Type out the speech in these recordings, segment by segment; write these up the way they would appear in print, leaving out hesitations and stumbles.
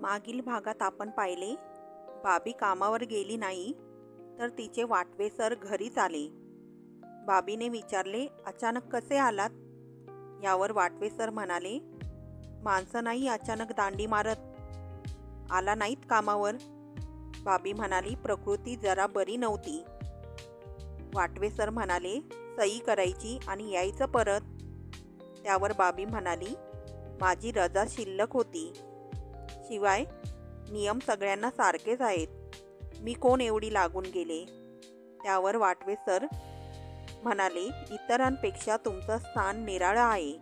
मागील भागात आपण पाहिले, बाबी कामावर गेली नाही तर तिचे वाटवे सर घरीच आले. बाबीने विचारले, अचानक कसे आलात? यावर वाटवे सर म्हणाले, माणसं नाही अचानक दांडी मारत. आला नाहीत कामावर? बाबी म्हणाली, प्रकृती जरा बरी नव्हती. वाटवे सर म्हणाले, सही करायची आणि यायचं परत. त्यावर बाबी म्हणाली, माझी रजा शिल्लक होती. शिवाय नियम सगळ्यांना सारखेच आहेत. मी कोण एवढी लागून गेले? त्यावर वाटवे सर म्हणाले, इतरांपेक्षा तुमचं स्थान निराळं आहे.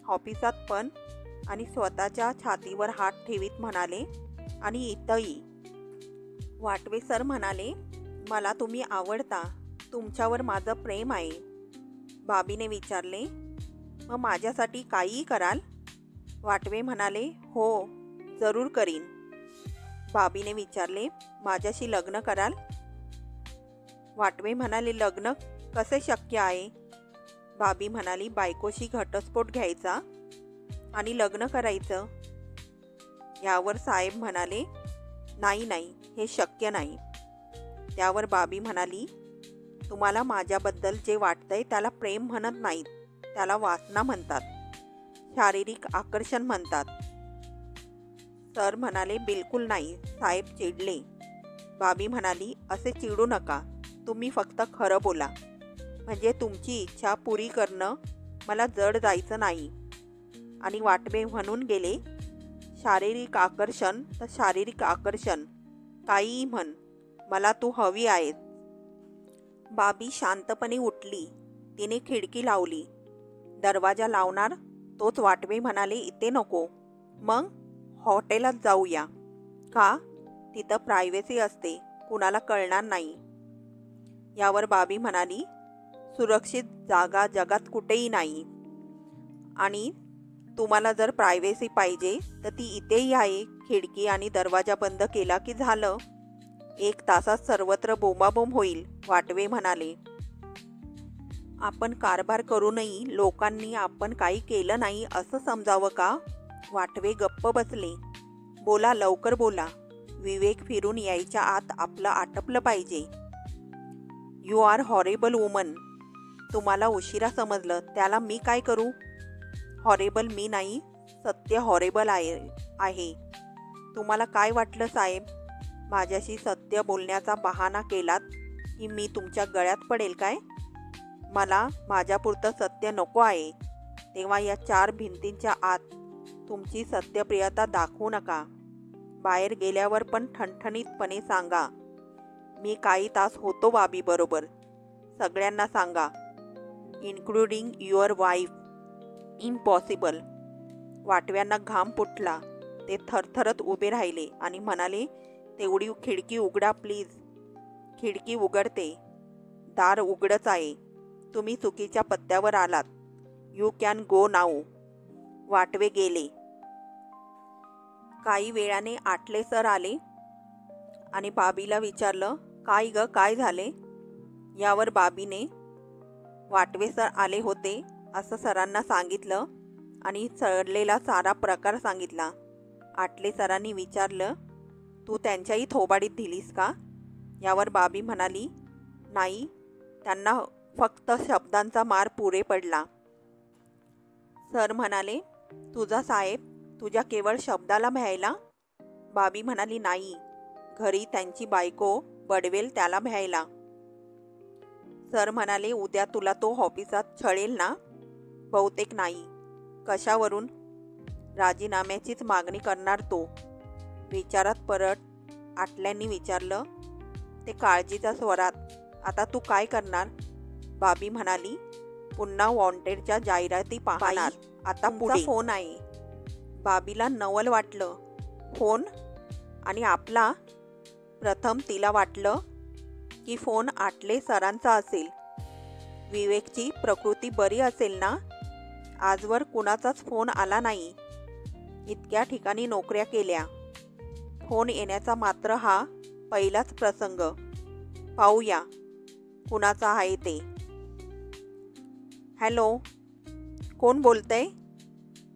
ऑफिसात पण. आणि स्वतःच्या छातीवर हात ठेवीत म्हणाले, आणि इथंही. वाटवे सर म्हणाले, मला तुम्ही आवडता. तुमच्यावर माझं प्रेम आहे. बाबीने विचारले, मग माझ्यासाठी काहीही कराल? वाटवे म्हणाले, हो जरूर करीन. बाबीने विचारले, माझ्याशी लग्न कराल? वाटवे म्हणाले, लग्न कसे शक्य आहे? बाबी म्हणाली, बायकोशी घटस्फोट घ्यायचा आणि लग्न करायचं. यावर साहेब म्हणाले, नाही हे शक्य नाही. त्यावर बाबी म्हणाली, तुम्हाला माझ्याबद्दल जे वाटतंय त्याला प्रेम म्हणत नाहीत, त्याला वासना म्हणतात, शारीरिक आकर्षण म्हणतात. सर म्हणाले, बिलकुल नाही. साहेब चिडले. बाबी म्हणाली, असे चिडू नका. तुम्ही फक्त खरं बोला. म्हणजे तुमची इच्छा पुरी करणं मला जड जायचं नाही. आणि वाटवे म्हणून गेले, शारीरिक आकर्षण तर शारीरिक आकर्षण, काहीही म्हण, मला तू हवी आहेस. बाबी शांतपणे उठली. तिने खिडकी लावली. दरवाजा लावणार तोच वाटवे म्हणाले, इथे नको. मग हॉटेलात जाऊया. का? तिथं प्रायव्हसी असते, कुणाला कळणार नाही. यावर बाबी म्हणाली, सुरक्षित जागा जगात कुठेही नाही. आणि तुम्हाला जर प्रायव्हसी पाहिजे तर ती इथेही आहे. खिडकी आणि दरवाजा बंद केला की झालं. 1 तासात सर्वत्र बोंबाबोंब होईल. वाटवे म्हणाले, आपण कारभार करूनही लोकांनी आपण काही केलं नाही असं समजावं का? वाटवे गप्प बसले. बोला, लवकर बोला. विवेक फिरून यायच्या आत आपलं आटपलं पाहिजे. You are horrible woman. तुम्हाला उशिरा समजलं, त्याला मी काय करू? हॉरेबल मी नाही, सत्य हॉरेबल आहे. तुम्हाला काय वाटलं साहेब? माझ्याशी सत्य बोलण्याचा बहाणा केलात की मी तुमच्या गळ्यात पडेल काय? मला माझ्यापुरतं सत्य नको आहे. तेव्हा या 4 भिंतींच्या आत तुमची सत्यप्रियता दाखवू नका. बाहेर गेल्यावर पण ठणठणीतपणे सांगा, मी काही तास होतो बाबी बरोबर. सगळ्यांना सांगा, इन्क्लुडिंग युअर वाईफ. इम्पॉसिबल. वाटव्यांना घाम फुटला. ते थरथरत उभे राहिले आणि म्हणाले, तेवढी खिडकी उघडा प्लीज. खिडकी उघडते. दार उघडच आहे. तुम्ही चुकीच्या पत्त्यावर आलात. You can go now. Watve गेले. काही वेळाने आटले सर आले आणि बाबीला विचारलं, काय ग, काय झाले? यावर बाबीने वाटवे सर आले होते असं सरांना सांगितलं आणि चढलेला सारा प्रकार सांगितला. आटले सरांनी विचारलं, तू त्यांच्याही थोबाडीत दिलीस का? यावर बाबी म्हणाली, नाही, त्यांना फक्त शब्दांचा मार पुरे पडला. सर म्हणाले, तुझा साहेब तुझ्या केवळ शब्दाला भ्यायला? बाबी म्हणाली, नाही, घरी त्यांची बायको बडवेल त्याला भ्यायला. सर म्हणाले, उद्या तुला तो ऑफिसात छळेल ना? बहुतेक नाही. कशावरून? राजीनाम्याचीच मागणी करणार तो. विचारात परत आटल्यांनी विचारलं, ते काळजीच्या स्वरात, आता तू काय करणार? बाबी म्हणाली, पुन्हा वॉन्टेडच्या जाहिराती पाहणार. आता पुढे फोन आहे. बाबीला नवल वाटलं. फोन? आणि आपला? प्रथम तिला वाटलं की फोन आटले सरांचा असेल. विवेकची प्रकृती बरी असेल ना? आजवर कुणाचाच फोन आला नाही. इतक्या ठिकाणी नोकऱ्या केल्या. फोन येण्याचा मात्र हा पहिलाच प्रसंग. पाहूया कुणाचा आहे ते. हॅलो, कोण बोलतंय?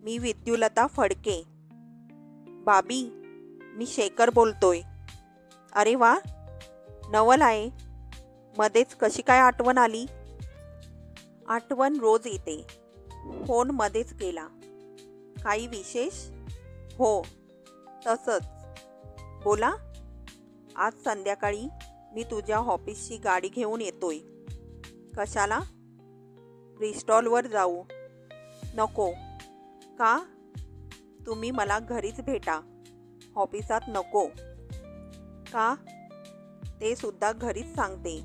मी विद्युलता फडके. बाबी, मी शेखर बोलतोय. अरे वा, नवल आहे. मध्येच कशी काय आठवण आली? आठवण रोज येते. फोन मध्येच गेला. काही विशेष? हो, तसंच. बोला. आज संध्याकाळी मी तुझ्या ऑफिसची गाडी घेऊन येतोय. कशाला? रिस्टॉलवर जाऊ. नको. का? तुम्ही मला घरीच भेटा. ऑफिसात नको. का? ते सुद्धा घरीच सांगते.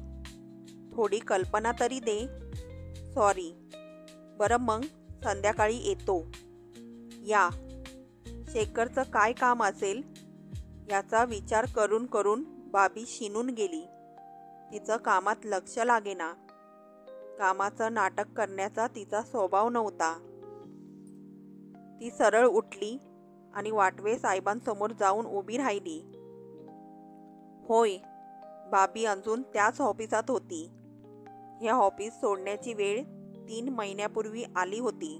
थोडी कल्पना तरी दे. सॉरी. बरं मग संध्याकाळी येतो. या. शेखरचं काय काम असेल याचा विचार करून करून बाबी शिनून गेली. तिचं कामात लक्ष लागेना. कामाचं नाटक करण्याचा तिचा स्वभाव नव्हता. ती सरळ उठली आणि वाटवे साहेबांसमोर जाऊन उभी राहिली. होय, बाबी अजून त्याच ऑफिसात होती. हे ऑफिस सोडण्याची वेळ 3 महिन्यापूर्वी आली होती.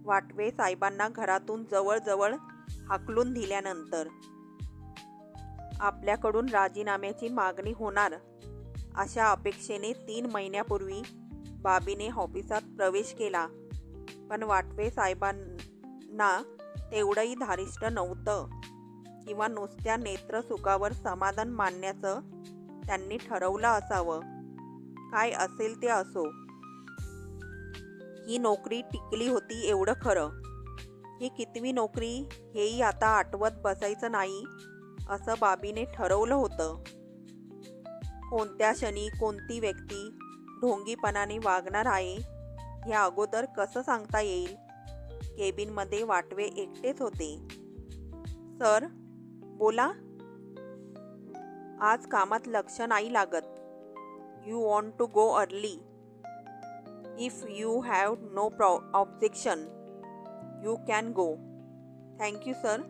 वाटवे साहेबांना घरातून जवळजवळ हाकलून दिल्यानंतर. आपल्याकडून राजीनाम्याची मागणी होणार अशा अपेक्षेने 3 महिन्यापूर्वी बाबीने ऑफिसात प्रवेश केला. पण वाटवे साहेबांना तेवढंही धारिष्ट नव्हतं किंवा नुसत्या नेत्रसुखावर समाधान मानण्याचं त्यांनी ठरवलं असावं. काय असेल ते असो. ही नोकरी टिकली होती एवढं खरं. ही कितवी नोकरी हेही आता आठवत बसायचं नाही असं बाबीने ठरवलं होतं. कोणत्या क्षणी कोणती व्यक्ती ढोंगीपणाने वागणार आहे हे अगोदर कसं सांगता येईल. केबिनमध्ये वाटवे एकटेच होते. सर, बोला. आज कामात लक्ष नाही लागत. You want to go early. If you have no objection you can go. Thank you sir.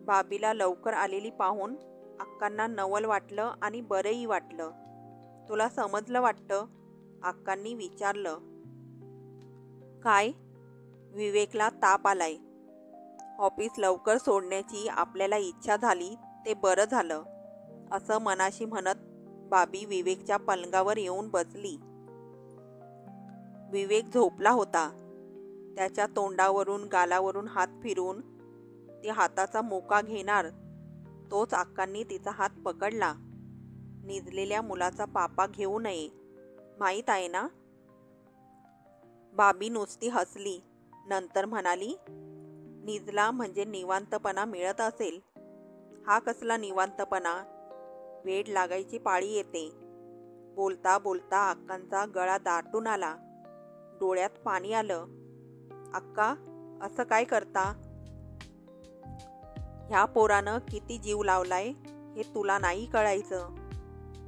बाबीला लवकर आलेली पाहून अक्कांना नवल वाटलं आणि बरंही वाटलं. तुला समजलं वाटतं? अक्कांनी विचारलं. काय? विवेकला ताप आलाय. ऑफिस लवकर सोडण्याची आपल्याला इच्छा झाली ते बरं झालं असं मनाशी म्हणत बाबी विवेकच्या पलंगावर येऊन बसली. विवेक झोपला होता. त्याच्या तोंडावरून गालावरून हात फिरून ती हाताचा मोका घेणार तोच अक्कांनी तिचा हात पकडला. निजलेल्या मुलाचा पापा घेऊ नये, माहीत आहे ना? बाबी नुसती हसली. नंतर म्हणाली, निजला म्हणजे निवांतपणा मिळत असेल. हा कसला निवांतपणा? वेड लागायची पाळी येते. बोलता बोलता अक्कांचा गळा दाटून आला. डोळ्यात पाणी आलं. अक्का, असं काय करता? ह्या पोरानं किती जीव लावलाय हे तुला नाही कळायचं.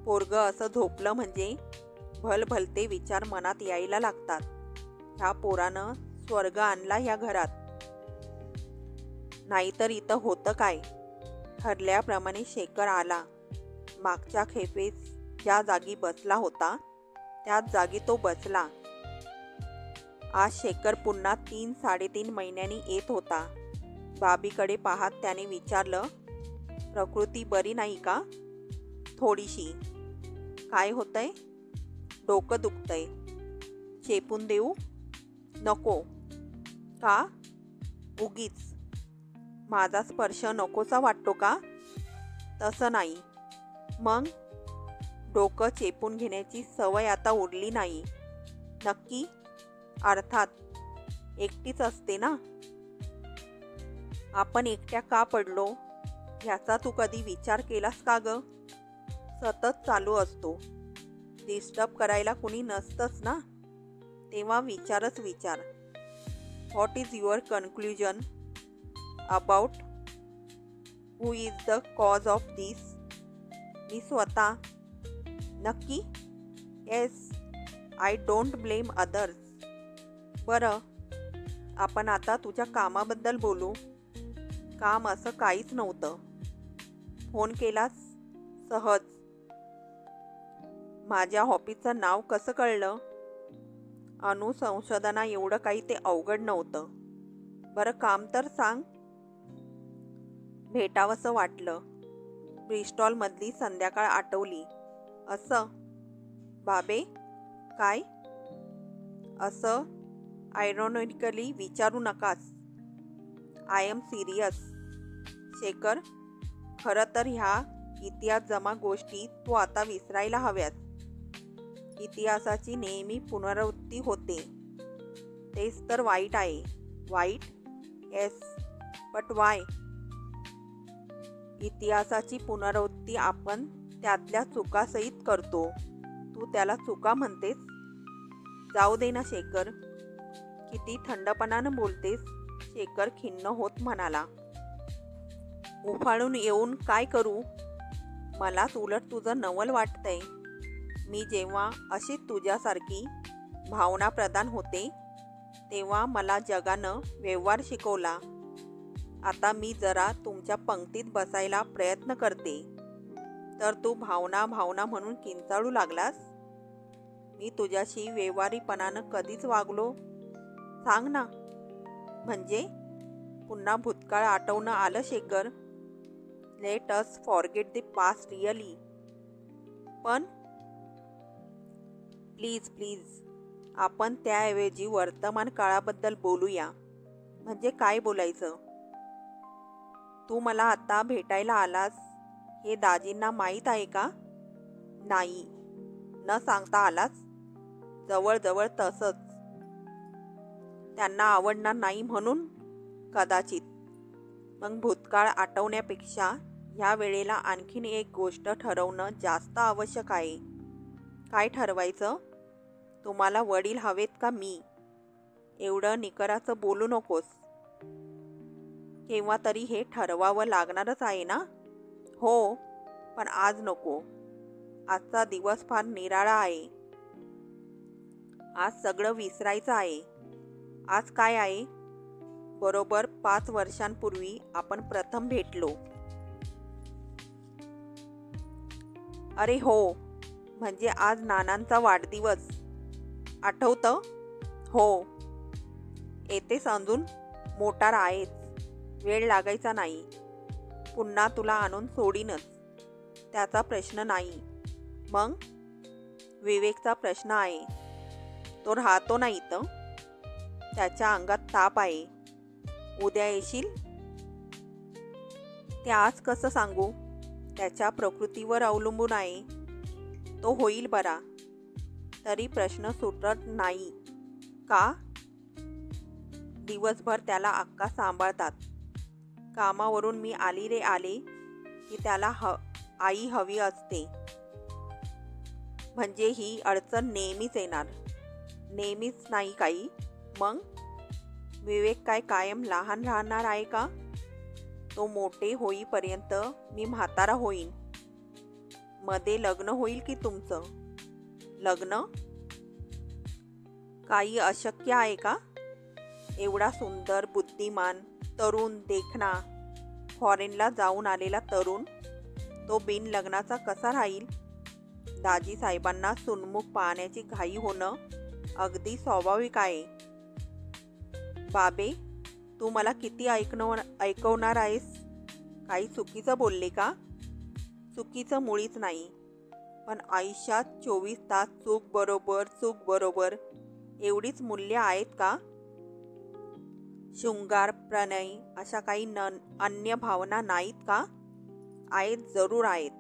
पोरगं असं झोपलं म्हणजे भलभलते विचार मनात यायला लागतात. ह्या पोरानं स्वर्ग आणला ह्या घरात. नाहीतर इथं होतं काय? ठरल्याप्रमाणे शेखर आला. मागच्या खेपेस ज्या जागी बसला होता त्याच जागी तो बसला. आज शेखर पुन्हा 3-3.5 महिन्यांनी येत होता. बाबीकडे पाहत त्याने विचारलं, प्रकृती बरी नाही का? थोडीशी. काय होतंय? डोकं दुखतंय. चेपून देऊ? नको. का? उगीच. माझा स्पर्श नकोसा वाटतो का? तसं नाही. मग? डोकं चेपून घेण्याची सवय आता उरली नाही. नक्की? अर्थात. एकटीच असते ना. आपण एकट्या का पडलो ह्याचा तू कधी विचार केलास का ग? सतत चालू असतो. डिस्टर्ब करायला कुणी नसतंच ना. तेव्हा विचारच विचार. What is your conclusion about who is the cause of this? मी स्वतः. नक्की? Yes. I don't blame others. बरं, आपण आता तुझ्या कामाबद्दल बोलू. काम असं काहीच नव्हतं. फोन केलास सहज. माझ्या ऑफिसचं नाव कसं कळलं? अणुसंशोधना एवढं काही ते अवघड नव्हतं. बरं, काम तर सांग. भेटावंसं वाटलं. ब्रिस्टॉलमधली संध्याकाळ आठवली. असं? बाबे, काय? असं आयरॉनिकली विचारू नकास. I am serious. शेखर, खरं तर ह्या इतिहास जमा गोष्टी तू आता विसरायला हव्यात. इतिहासाची नेहमी पुनरावृत्ती होते. तेच तर वाईट आहे. वाईट? Yes, but why? इतिहासाची पुनरावृत्ती आपण त्यातल्या चुकासहित करतो. तू त्याला चुका म्हणतेस? जाऊ दे ना शेखर. किती थंडपणानं बोलतेस. शेखर खिन्न होत म्हणाला. उफाळून येऊन काय करू? मलाच उलट तुझं नवल वाटतंय. मी जेव्हा अशी तुझ्यासारखी भावनाप्रधान होते तेव्हा मला जगानं व्यवहार शिकवला. आता मी जरा तुमच्या पंक्तीत बसायला प्रयत्न करते तर तू भावना भावना म्हणून किंचाळू लागलास. मी तुझ्याशी व्यवहारीपणानं कधीच वागलो? सांग ना. म्हणजे? पुन्हा भूतकाळ आठवणं आलं Shekhar. Let us forget the past really. पण प्लीज प्लीज आपण त्याऐवजी वर्तमान काळाबद्दल बोलूया. म्हणजे काय बोलायचं? तू मला आता भेटायला आलास हे दाजींना माहीत आहे का? नाही. न सांगता आलास? जवळजवळ तसंच. त्यांना आवडणार नाही म्हणून? कदाचित. मग भूतकाळ आठवण्यापेक्षा ह्या वेळेला आणखीन एक गोष्ट ठरवणं जास्त आवश्यक आहे. काय ठरवायचं? तुम्हाला वडील हवेत का मी? एवढं निकराचं बोलू नकोस. केव्हा तरी हे ठरवावं लागणारच आहे ना? हो, पण आज नको. आजचा दिवस फार निराळा आहे. आज सगळं विसरायचं आहे. आज काय आहे? बरोबर 5 वर्षांपूर्वी आपण प्रथम भेटलो. अरे हो, म्हणजे आज नानांचा वाढदिवस. आठवतं? हो. येतेस अजून? मोटार आहेच. वेळ लागायचा नाही. पुन्हा तुला आणून सोडीनच. त्याचा प्रश्न नाही. मग? विवेकचा प्रश्न आहे. तो राहतो ना इथं. त्याच्या अंगात ताप आहे. उद्या येशील? ते आज कसं सांगू? त्याच्या प्रकृतीवर अवलंबून आहे. तो होईल बरा. तरी प्रश्न सुटत नाही. का? दिवसभर त्याला अक्का सांभाळतात. कामावरून मी आले की त्याला आई हवी असते. म्हणजे ही अडचण नेहमीच येणार. नेहमीच नाही काही. मग? विवेक काय कायम लहान राहणार आहे का? तो मोठे होईपर्यंत मी म्हातारा होईन. मध्ये लग्न होईल की तुमचं? लग्न? काही अशक्य आहे का? एवढा सुंदर, बुद्धिमान, तरुण, देखणा, फॉरेनला जाऊन आलेला तरुण, तो बिन लग्नाचा कसा राहील? दाजी साहेबांना सुनमुख पाहण्याची घाई होणं अगदी स्वाभाविक आहे. बाबे, तू मला किती ऐकवणार आहेस? काही चुकीचं बोलले का? चुकीचं मुळीच नाही. पण आयुष्यात 24 तास चूक बरोबर एवढीच मूल्य आहेत का? शृंगार, प्रणय अशा काही अन्य भावना नाहीत का? आहेत, जरूर आहेत.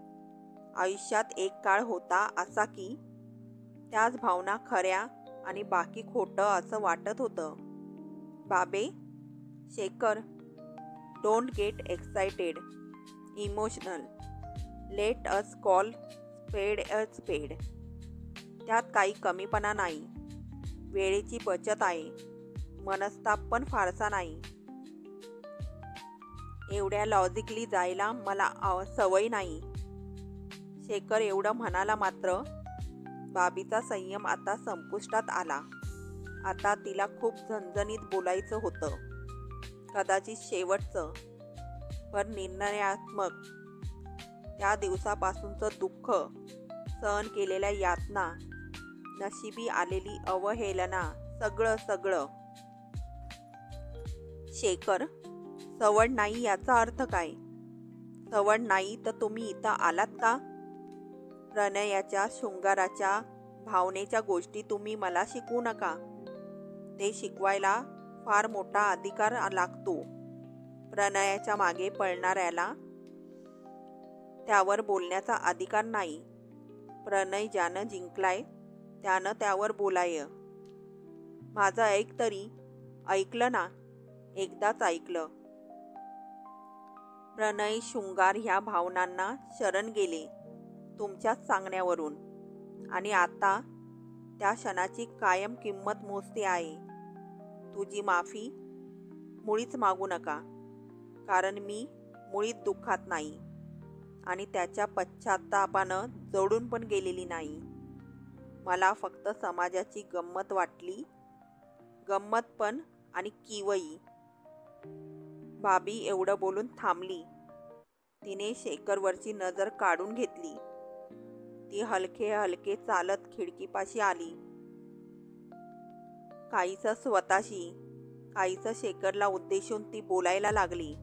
आयुष्यात एक काळ होता असा की त्याच भावना खऱ्या आणि बाकी खोटं असं वाटत होतं. बाबे, Shekhar, don't get excited, emotional. Let us call स्पेड अ स्पेड. त्यात काही कमीपणा नाही. वेळेची बचत आहे. मनस्ताप पण फारसा नाही. एवढ्या लॉजिकली जायला मला सवय नाही. शेखर एवढं म्हणाला मात्र बाबीचा संयम आता संपुष्टात आला. आता तिला खूप झणझणीत बोलायचं होतं. कदाचित शेवटचं, पण निर्णयात्मक. त्या दिवसापासूनचं दुःख, सहन केलेल्या यातना, नशिबी आलेली अवहेलना, सगळं. शेखर, सवड नाही याचा अर्थ काय? सवड नाही तर तुम्ही इथं आलात का? प्रणयाच्या शृंगाराच्या भावनेच्या गोष्टी तुम्ही मला शिकवू नका. ते शिकवायला फार मोठा अधिकार लागतो. प्रणयाच्या मागे पळणाऱ्याला त्यावर बोलण्याचा अधिकार नाही. प्रणय ज्यानं जिंकलाय त्यानं त्यावर बोलाय. माझं ऐक तरी. ऐकलं ना? एकदाच ऐकलं. प्रणय शृंगार ह्या भावनांना शरण गेले तुमच्याच सांगण्यावरून, आणि आता त्या क्षणाची कायम किंमत मोजते आहे. तुझी माफी मुळीच मागू नका, कारण मी मुळीच दुःखात नाही आणि त्याच्या पश्चात्तापानं जडून पण गेलेली नाही. मला फक्त समाजाची गंमत वाटली. गंमत पण आणि किवई. भाभी एवढं बोलून थांबली. तिने शेखरवरची नजर काढून घेतली. ती हलके हलके चालत खिडकीपाशी आली. काहीसं स्वतःशी, काहीसं शेखरला उद्देशून ती बोलायला लागली.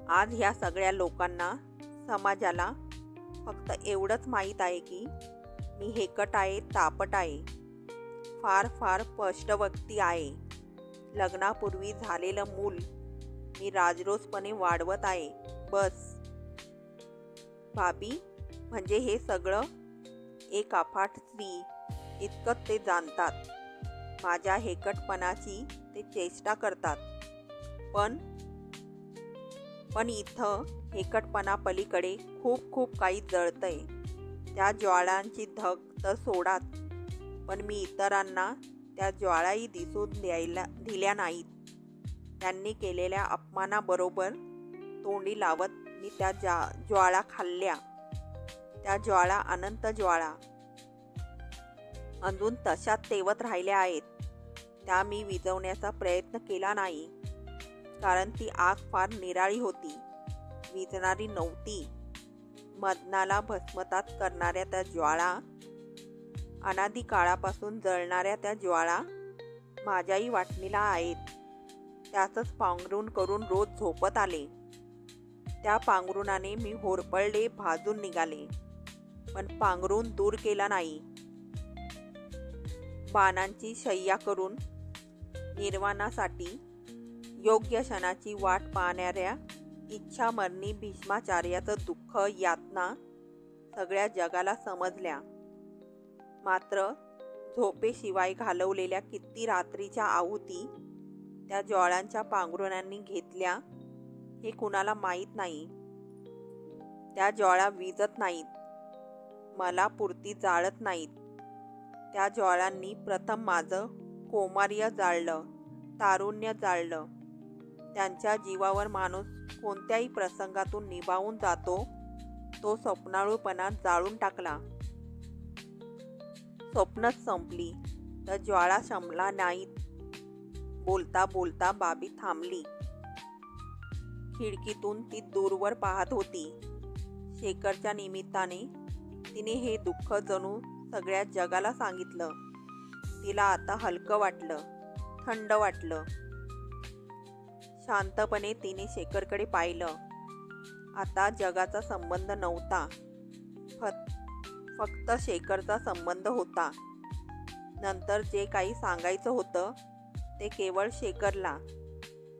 आज ह्या सगळ्या लोकांना, समाजाला फक्त एवढंच माहीत आहे की मी हेकट आहे, तापट आहे, फार फार स्पष्टवक्ती आहे. लग्नापूर्वी झालेलं मूल मी राजरोसपणे वाढवत आहे, बस. भाभी म्हणजे हे सगळं एक अफाट स्त्री इतकंच ते जाणतात. माझ्या हेकटपणाची ते चेष्टा करतात. पण इथं हेकटपणा पलीकडे खूप खूप काही जळतंय. त्या ज्वाळांची धग तर सोडाच, पण मी इतरांना त्या ज्वाळाही दिसून दिल्या नाहीत. त्यांनी केलेल्या अपमानाबरोबर तोंडी लावत मी त्या ज्वाळा खाल्ल्या. त्या ज्वाळा अनंत ज्वाळा अजून तशाच तेवत राहिल्या आहेत. त्या मी विझवण्याचा प्रयत्न केला नाही, कारण ती आग फार निराळी होती, विझणारी नव्हती. मदनाला भस्मसात करणाऱ्या त्या ज्वाळा, अनादी काळापासून जळणाऱ्या त्या ज्वाळा माझ्याही वाटणीला आहेत. त्याचंच पांघरून करून रोज झोपत आले. त्या पांघरुणाने मी होरपळले, भाजून निघाले, पण पांघरून दूर केला नाही. बाणांची शय्या करून निर्वाणासाठी योग्य क्षणाची वाट पाहणाऱ्या इच्छामरणी भीष्माचार्याचं दुःख, यातना सगळ्या जगाला समजल्या. मात्र झोपेशिवाय घालवलेल्या किती रात्रीच्या आहुती त्या ज्वाळांच्या पांघरुणांनी घेतल्या हे कुणाला माहीत नाही. त्या ज्वाळा विझत नाहीत, मला पुरती जाळत नाहीत. त्या ज्वाळांनी प्रथम माझं कौमार्य जाळलं, तारुण्य जाळलं. त्यांच्या जीवावर माणूस कोणत्याही प्रसंगातून निभावून जातो तो स्वप्नाळूपणा जाळून टाकला. स्वप्नच संपली तर ज्वाळा शमला नाहीत. बोलता बोलता भाभी थांबली. खिडकीतून ती दूरवर पाहत होती. शेखरच्या निमित्ताने तिने हे दुःख जणू सगळ्या जगाला सांगितलं. तिला आता हलकं वाटलं, थंड वाटलं. शांतपणे तिने शेखरकडे पाहिलं. आता जगाचा संबंध नव्हता, फक्त शेखरचा संबंध होता. नंतर जे काही सांगायचं होतं ते केवळ शेखरला.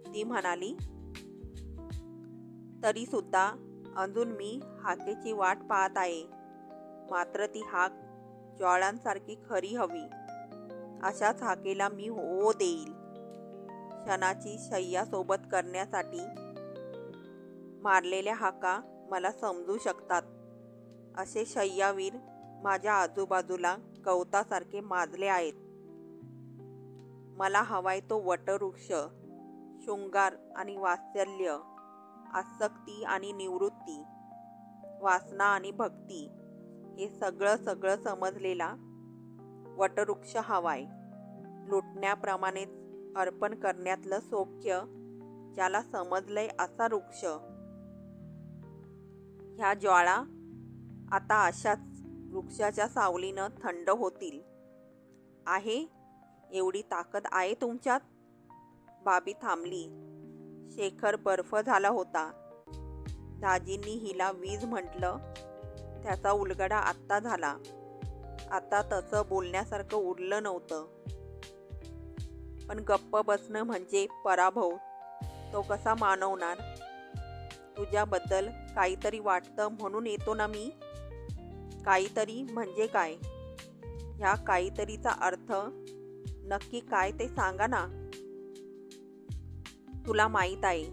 ती म्हणाली, तरी सुद्धा अजून मी हाकेची वाट पाहत आहे. मात्र ती हाक ज्वाळांसारखी खरी हवी. अशाच हाकेला मी हो देईल. क्षणाची शय्या सोबत करण्यासाठी मारलेल्या हाका मला समजू शकतात. असे शय्यावीर माझ्या आजूबाजूला गवतासारखे माजले आहेत. मला हवाय तो वटवृक्ष, शृंगार आणि वात्सल्य, आसक्ती आणि निवृत्ती, वासना आणि भक्ती, हे सगळं समजलेला वटवृक्ष हवाय. लुटण्याप्रमाणेच अर्पण करण्यातलं सौख्य ज्याला समजलंय असा वृक्ष. ह्या ज्वाळा आता अशाच वृक्षाच्या सावलीनं थंड होतील. आहे एवढी ताकद आहे तुमच्यात? भाभी थांबली. शेखर बर्फ झाला होता. दाजींनी हिला वीज म्हटलं त्याचा उलगडा आत्ता झाला. आता तसं बोलण्यासारखं उरलं नव्हतं. पण गप्प बसणं म्हणजे पराभव, तो कसा मानवणार? तुझ्याबद्दल काहीतरी वाटतं म्हणून येतो ना मी. काहीतरी म्हणजे काय? ह्या काहीतरीचा अर्थ नक्की काय ते सांगा ना. तुला माहीत आहे,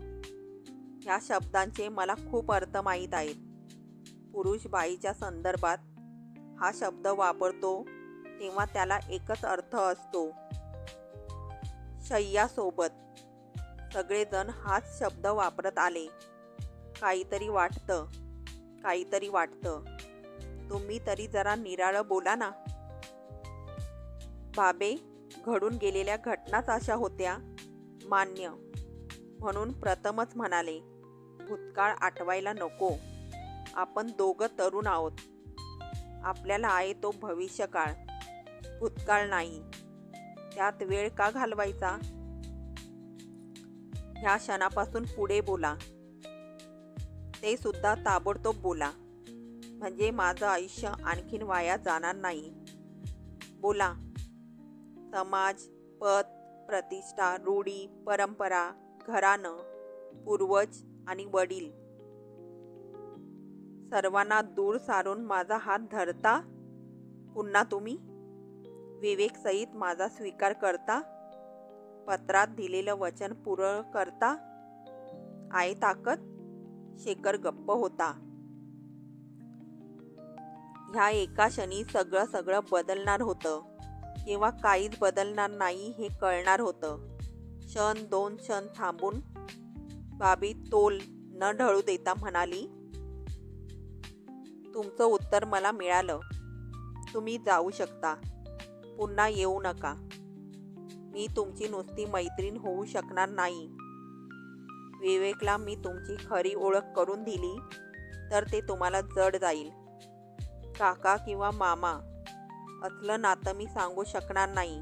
ह्या शब्दांचे मला खूप अर्थ माहीत आहेत. पुरुष बाईच्या संदर्भात हा शब्द वापरतो तेव्हा त्याला एकच अर्थ असतो, शय्यासोबत. सगळेजण हाच शब्द वापरत आले. काहीतरी वाटतं, काहीतरी वाटतं. तुम्ही तरी जरा निराळं बोला ना. बाबे, घडून गेलेल्या घटनाच अशा होत्या. मान्य. म्हणून प्रथमच म्हणाले, भूतकाळ आठवायला नको. आपण दोघं तरुण आहोत. आपल्याला आहे तो भविष्यकाळ, भूतकाळ नाही. त्यात वेळ का घालवायचा? ह्या क्षणापासून पुढे बोला. ते सुद्धा ताबडतोब बोला, म्हणजे माझं आयुष्य आणखीन वाया जाणार नाही. बोला. समाज, पद, प्रतिष्ठा, रूढी, परंपरा, घराणं, पूर्वज आणि वडील सर्वांना दूर सारून माझा हात धरता. पुन्हा तुम्ही विवेकसहित माझा स्वीकार करता. पत्रात दिलेलं वचन पूर्ण करता. आहे ताकद? शेखर गप्प होता. ह्या एका क्षणी सगळं बदलणार होतं किंवा काहीच बदलणार नाही हे कळणार होतं. क्षण, 2 क्षण थांबून बाबी तोल न ढळू देता म्हणाली, तुमचं उत्तर मला मिळालं. तुम्ही जाऊ शकता. पुन्हा येऊ नका. मी तुमची नुसती मैत्रीण होऊ शकणार नाही. विवेकला मी तुमची खरी ओळख करून दिली तर ते तुम्हाला जड जाईल. काका किंवा मामा असलं नातं मी सांगू शकणार नाही.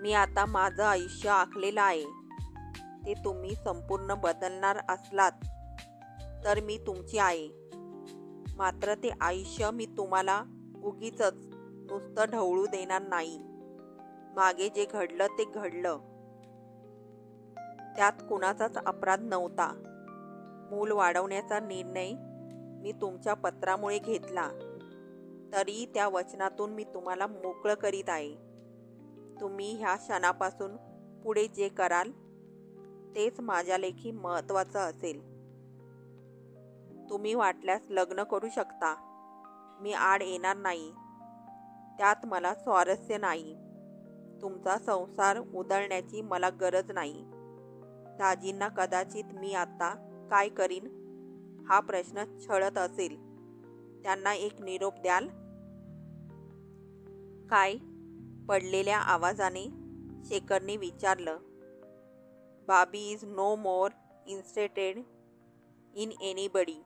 मी आता माझं आयुष्य आखलेलं आहे. ते तुम्ही संपूर्ण बदलणार असलात तर मी तुमची आहे. मात्र ते आयुष्य मी तुम्हाला उगीचच नुसतं ढवळू देणार नाही. मागे जे घडलं ते घडलं. त्यात कुणाचाच अपराध नव्हता. मूल वाढवण्याचा निर्णय मी तुमच्या पत्रामुळे घेतला. तरी त्या वचनातून मी तुम्हाला मोकळं करीत आहे. तुम्ही ह्या क्षणापासून पुढे जे कराल तेच माझ्या लेखी महत्त्वाचं असेल. तुम्ही वाटल्यास लग्न करू शकता. मी आड येणार नाही. त्यात मला स्वारस्य नाही. तुमचा संसार उधळण्याची मला गरज नाही. दाजींना कदाचित मी आता काय करीन हा प्रश्न छळत असेल. त्यांना एक निरोप द्याल? काय? पडलेल्या आवाजाने शेखरने विचारलं. Bobby is no more interested in anybody.